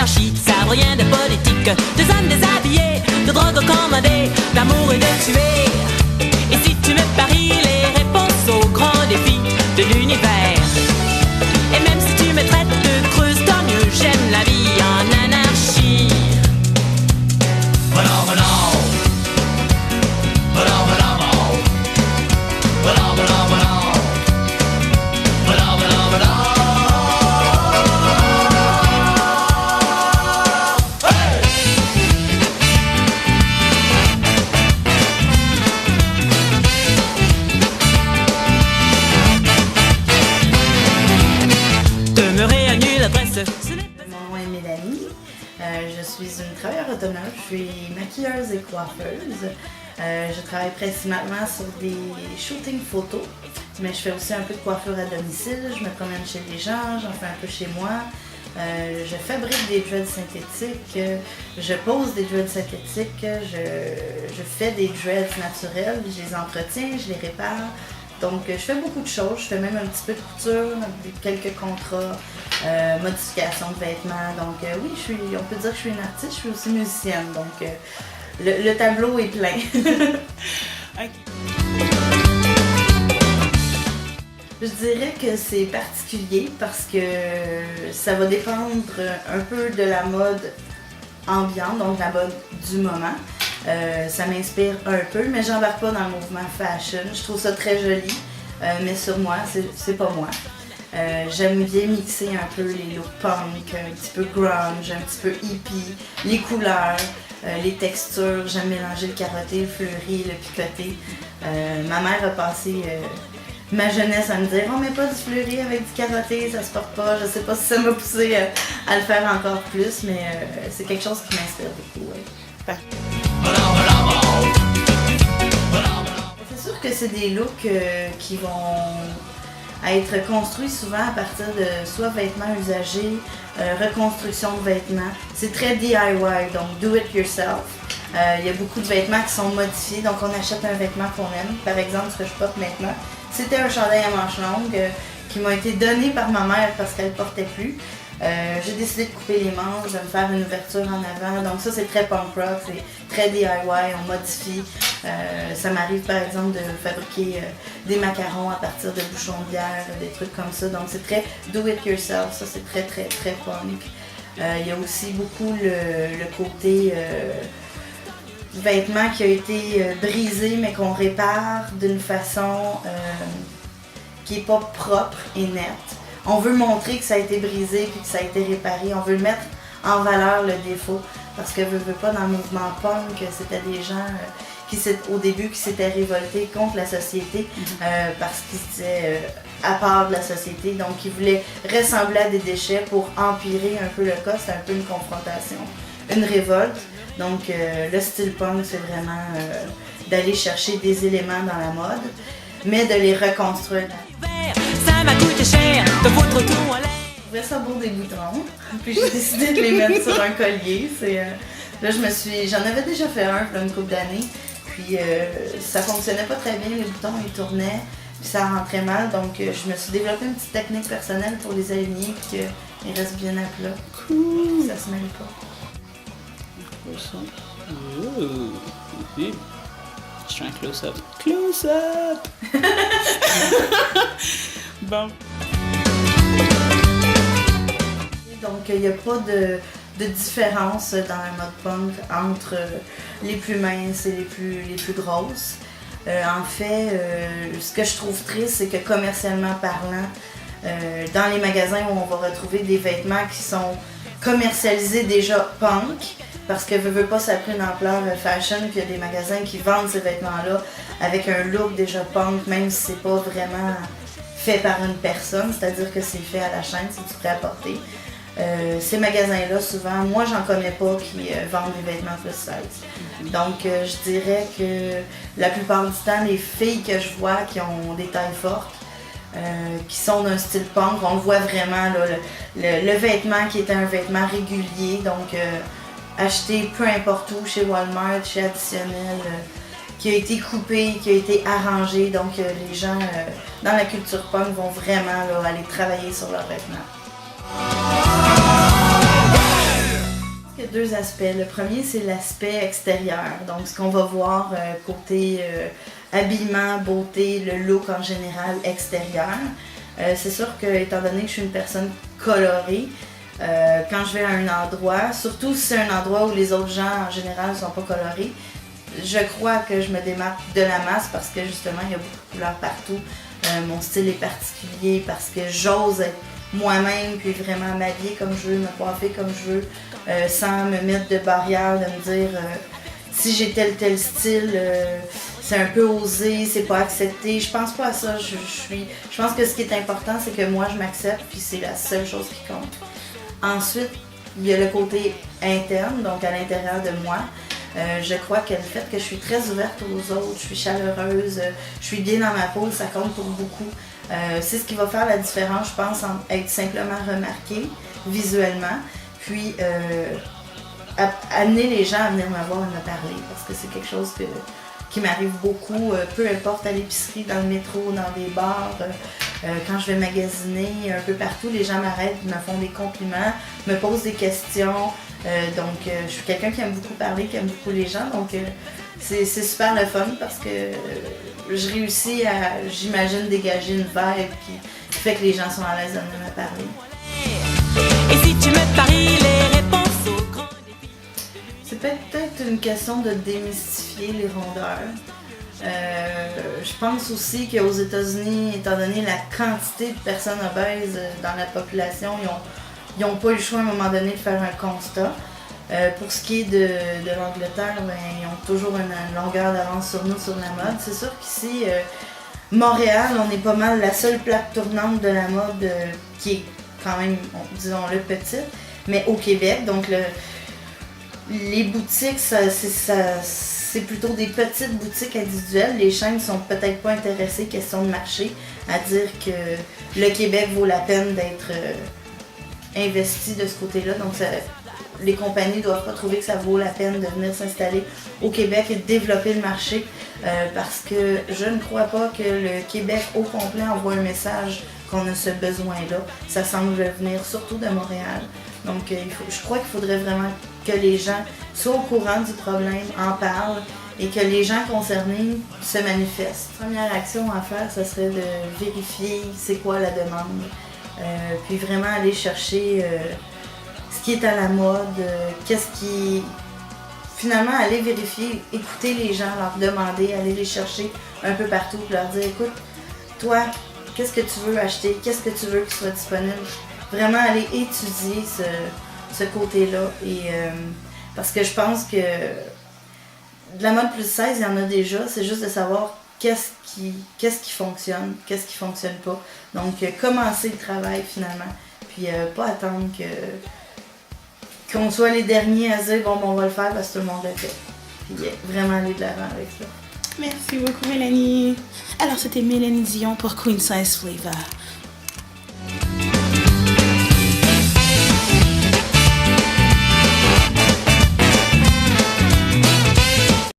d'anarchie, ça vaut rien de politique, de hommes déshabillés, de drogue commandée, d'amour et de tuer. Et si tu me paries les réponses aux grands défis de l'univers, et même si tu me traites de creuse, tant mieux, j'aime la vie en anarchie. Mon nom est Mélanie, je suis une travailleuse autonome, je suis maquilleuse et coiffeuse. Je travaille principalement sur des shootings photos, mais je fais aussi un peu de coiffure à domicile, je me promène chez les gens, j'en fais un peu chez moi. Je fabrique des dreads synthétiques, je pose des dreads synthétiques, je fais des dreads naturels, je les entretiens, je les répare. Donc je fais beaucoup de choses, je fais même un petit peu de couture, quelques contrats, modifications de vêtements. Donc oui, on peut dire que je suis une artiste, je suis aussi musicienne. Donc le tableau est plein. Okay. Je dirais que c'est particulier parce que ça va dépendre un peu de la mode ambiante, donc la mode du moment. Ça m'inspire un peu, mais j'embarque pas dans le mouvement fashion. Je trouve ça très joli, mais sur moi, c'est pas moi. J'aime bien mixer un peu les looks punk, un petit peu grunge, un petit peu hippie, les couleurs, les textures. J'aime mélanger le carotté, le fleuri, le picoté. Ma mère a passé ma jeunesse à me dire « On met pas du fleuri avec du carotté, ça se porte pas ». Je sais pas si ça m'a poussé à le faire encore plus, mais c'est quelque chose qui m'inspire beaucoup. Ouais. C'est sûr que c'est des looks qui vont être construits souvent à partir de soit vêtements usagés, reconstruction de vêtements. C'est très DIY, donc do it yourself. Il y a beaucoup de vêtements qui sont modifiés, donc on achète un vêtement qu'on aime. Par exemple, ce que je porte maintenant, c'était un chandail à manches longues qui m'a été donné par ma mère parce qu'elle ne portait plus. J'ai décidé de couper les manches, de me faire une ouverture en avant. Donc ça, c'est très punk rock, c'est très DIY, on modifie. Ça m'arrive par exemple de fabriquer des macarons à partir de bouchons de bière, des trucs comme ça. Donc c'est très do it yourself, ça c'est très très très punk. Il y a aussi beaucoup le côté vêtement qui a été brisé mais qu'on répare d'une façon qui n'est pas propre et nette. On veut montrer que ça a été brisé puis que ça a été réparé. On veut mettre en valeur le défaut parce que veut pas dans le mouvement punk, c'était des gens au début qui s'étaient révoltés contre la société parce qu'ils étaient à part de la société. Donc ils voulaient ressembler à des déchets pour empirer un peu le cas. C'est un peu une confrontation, une révolte. Donc le style punk, c'est vraiment d'aller chercher des éléments dans la mode, mais de les reconstruire. Ça m'a coûté cher de votre tout en l'air. Je trouvais ça beau des boutons, puis j'ai décidé de les mettre sur un collier. Là, j'en avais déjà fait un il y a une couple d'années, puis ça fonctionnait pas très bien, les boutons ils tournaient, puis ça rentrait mal, donc je me suis développé une petite technique personnelle pour les aligner, puis qu'ils restent bien à plat. Cool. Ça se mêle pas. Je fais un close-up. Close-up! Bon. Donc, il n'y a pas de différence dans la mode punk entre les plus minces et les plus grosses. En fait, ce que je trouve triste, c'est que commercialement parlant, dans les magasins où on va retrouver des vêtements qui sont commercialisés déjà punk, parce que veut pas, ça a pris une ampleur fashion, puis il y a des magasins qui vendent ces vêtements-là avec un look déjà punk, même si c'est pas vraiment fait par une personne, c'est-à-dire que c'est fait à la chaîne, c'est du prêt-à-porter. Ces magasins-là, souvent, moi j'en connais pas qui vendent des vêtements plus size. Donc je dirais que la plupart du temps, les filles que je vois qui ont des tailles fortes, qui sont d'un style punk, on le voit vraiment, là, le vêtement qui était un vêtement régulier, donc acheté peu importe où, chez Walmart, chez Additionnel, qui a été coupé, qui a été arrangé, donc les gens dans la culture punk vont vraiment là, aller travailler sur leurs vêtements. Il y a deux aspects. Le premier, c'est l'aspect extérieur. Donc, ce qu'on va voir côté habillement, beauté, le look en général extérieur. C'est sûr que, étant donné que je suis une personne colorée, quand je vais à un endroit, surtout si c'est un endroit où les autres gens en général ne sont pas colorés, je crois que je me démarque de la masse parce que justement il y a beaucoup de couleurs partout. Mon style est particulier parce que j'ose être moi-même puis vraiment m'habiller comme je veux, me coiffer comme je veux, sans me mettre de barrière, de me dire si j'ai tel style, c'est un peu osé, c'est pas accepté. Je pense pas à ça. Je pense que ce qui est important, c'est que moi je m'accepte puis c'est la seule chose qui compte. Ensuite, il y a le côté interne, donc à l'intérieur de moi. Je crois que le fait que je suis très ouverte aux autres, je suis chaleureuse, je suis bien dans ma peau, ça compte pour beaucoup. C'est ce qui va faire la différence, je pense, entre être simplement remarqué visuellement, puis amener les gens à venir me voir et me parler, parce que c'est quelque chose qui m'arrive beaucoup, peu importe à l'épicerie, dans le métro, dans des bars, quand je vais magasiner, un peu partout, les gens m'arrêtent, me font des compliments, me posent des questions. Donc, je suis quelqu'un qui aime beaucoup parler, qui aime beaucoup les gens, donc c'est super le fun parce que je réussis à, j'imagine, dégager une vibe qui fait que les gens sont à l'aise de venir me parler. Et si tu me paries les réponses aux grands défis? C'est peut-être une question de démystifier les rondeurs. Je pense aussi qu'aux États-Unis, étant donné la quantité de personnes obèses dans la population, ils n'ont pas eu le choix à un moment donné de faire un constat. Pour ce qui est de l'Angleterre, ben, ils ont toujours une longueur d'avance sur nous sur la mode. C'est sûr qu'ici, Montréal, on est pas mal la seule plaque tournante de la mode qui est quand même, disons-le, petite, mais au Québec. Donc les boutiques, c'est plutôt des petites boutiques individuelles. Les chaînes ne sont peut-être pas intéressées, question de marché, à dire que le Québec vaut la peine d'être investi de ce côté-là. Donc les compagnies ne doivent pas trouver que ça vaut la peine de venir s'installer au Québec et de développer le marché parce que je ne crois pas que le Québec au complet envoie un message qu'on a ce besoin-là. Ça semble venir surtout de Montréal. Donc je crois qu'il faudrait vraiment que les gens soient au courant du problème, en parlent et que les gens concernés se manifestent. La première action à faire, ce serait de vérifier c'est quoi la demande. Puis vraiment aller chercher ce qui est à la mode, finalement aller vérifier, écouter les gens, leur demander, aller les chercher un peu partout, leur dire écoute, toi, qu'est-ce que tu veux acheter, qu'est-ce que tu veux qu'il soit disponible. Vraiment aller étudier ce côté-là. Et parce que je pense que de la mode plus 16, il y en a déjà, c'est juste de savoir qu'est-ce qui fonctionne, qu'est-ce qui fonctionne pas. Donc, commencer le travail finalement, puis pas attendre qu'on soit les derniers à se dire bon, on va le faire parce que tout le monde le fait. Puis vraiment aller de l'avant avec ça. Merci beaucoup, Mélanie. Alors, c'était Mélanie Dion pour Queen Size Flavor.